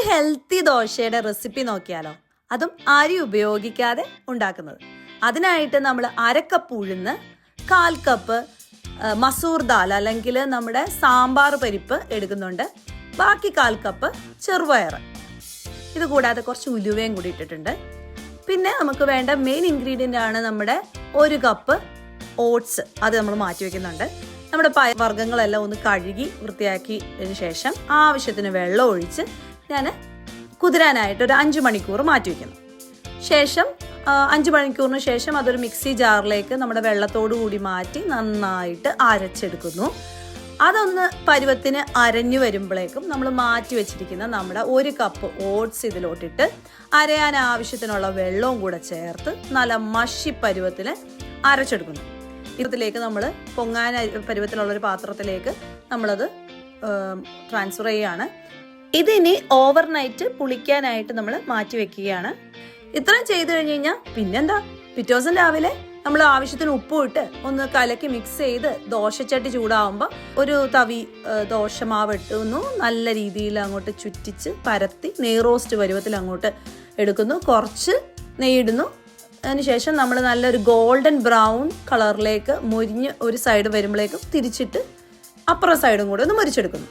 Healthy ദോശയുടെ recipe നോക്കിയാലോ? അതും അരി ഉപയോഗിക്കാതെ ഉണ്ടാക്കുന്നത്. അതിനായിട്ട് നമ്മൾ 1/2 കപ്പ് ഉഴുന്ന്, 1/4 കപ്പ് മസൂർ ദാൽ അല്ലെങ്കിൽ നമ്മുടെ സാമ്പാർ പരിപ്പ് എടുക്കുന്നുണ്ട്. ബാക്കി 1/4 കപ്പ് ചെറുപയർ. ഇത് കൂടാതെ കുറച്ച് ഉലുവയും കൂടി ഇട്ടിട്ടുണ്ട്. പിന്നെ നമുക്ക് വേണ്ട മെയിൻ ഇൻഗ്രീഡിയൻ്റ് ആണ് നമ്മുടെ 1 കപ്പ് ഓട്സ്. അത് നമ്മൾ മാറ്റി വയ്ക്കുന്നുണ്ട്. നമ്മുടെ വർഗ്ഗങ്ങളെല്ലാം ഒന്ന് കഴുകി വൃത്തിയാക്കിയതിന് ശേഷം ആവശ്യത്തിന് വെള്ളം ഒഴിച്ച് ഞാൻ കുതിരാനായിട്ട് ഒരു 5 മണിക്കൂർ മാറ്റി വയ്ക്കുന്നു. ശേഷം 5 മണിക്കൂറിന് ശേഷം അതൊരു മിക്സി ജാറിലേക്ക് നമ്മുടെ വെള്ളത്തോടു കൂടി മാറ്റി നന്നായിട്ട് അരച്ചെടുക്കുന്നു. അതൊന്ന് പരുവത്തിന് അരഞ്ഞു വരുമ്പോഴേക്കും നമ്മൾ മാറ്റി വെച്ചിരിക്കുന്ന നമ്മുടെ 1 കപ്പ് ഓട്സ് ഇതിലോട്ടിട്ട് അരയാൻ ആവശ്യത്തിനുള്ള വെള്ളവും കൂടെ ചേർത്ത് നല്ല മഷി പരുവത്തിന് അരച്ചെടുക്കുന്നു. ഇതിലേക്ക് നമ്മൾ പൊങ്ങാൻ പരുവത്തിലുള്ളൊരു പാത്രത്തിലേക്ക് നമ്മളത് ട്രാൻസ്ഫർ ചെയ്യുകയാണ്. ഇതിനി ഓവർനൈറ്റ് പുളിക്കാനായിട്ട് നമ്മൾ മാറ്റി വെക്കുകയാണ്. ഇത്രയും ചെയ്ത് കഴിഞ്ഞ് കഴിഞ്ഞാൽ പിന്നെന്താ, പിറ്റേ ദിവസം രാവിലെ നമ്മൾ ആവശ്യത്തിന് ഉപ്പും ഇട്ട് ഒന്ന് കലക്കി മിക്സ് ചെയ്ത് ദോശച്ചട്ടി ചൂടാവുമ്പോൾ ഒരു തവി ദോശമാവ് ഇട്ടുന്നു. നല്ല രീതിയിൽ അങ്ങോട്ട് ചുറ്റിച്ച് പരത്തി നെയ് റോസ്റ്റ് പരുവത്തിൽ അങ്ങോട്ട് എടുക്കുന്നു. കുറച്ച് നെയ്യിടുന്നു. അതിനുശേഷം നമ്മൾ നല്ലൊരു ഗോൾഡൻ ബ്രൗൺ കളറിലേക്ക് മൊരിഞ്ഞ് ഒരു സൈഡ് വരുമ്പോഴേക്കും തിരിച്ചിട്ട് അപ്പുറം സൈഡും കൂടെ ഒന്ന് മൊരിച്ചെടുക്കുന്നു.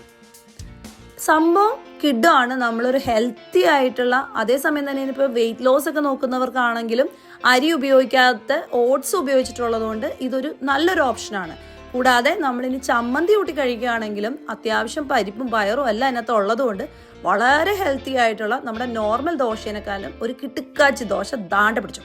സംഭവം കിഡാണ്. നമ്മളൊരു ഹെൽത്തി ആയിട്ടുള്ള, അതേസമയം തന്നെ ഇപ്പോൾ വെയിറ്റ് ലോസ് ഒക്കെ നോക്കുന്നവർക്കാണെങ്കിലും അരി ഉപയോഗിക്കാത്ത ഓട്സ് ഉപയോഗിച്ചിട്ടുള്ളത് കൊണ്ട് ഇതൊരു നല്ലൊരു ഓപ്ഷനാണ്. കൂടാതെ നമ്മളിനി ചമ്മന്തി കൂട്ടി കഴിക്കുകയാണെങ്കിലും അത്യാവശ്യം പരിപ്പും പയറും എല്ലാം അതിനകത്ത് ഉള്ളതുകൊണ്ട് വളരെ ഹെൽത്തി ആയിട്ടുള്ള നമ്മുടെ നോർമൽ ദോശേനെക്കാളും ഒരു കിടുക്കാച്ചി ദോശ ദാണ്ട പിടിച്ചു.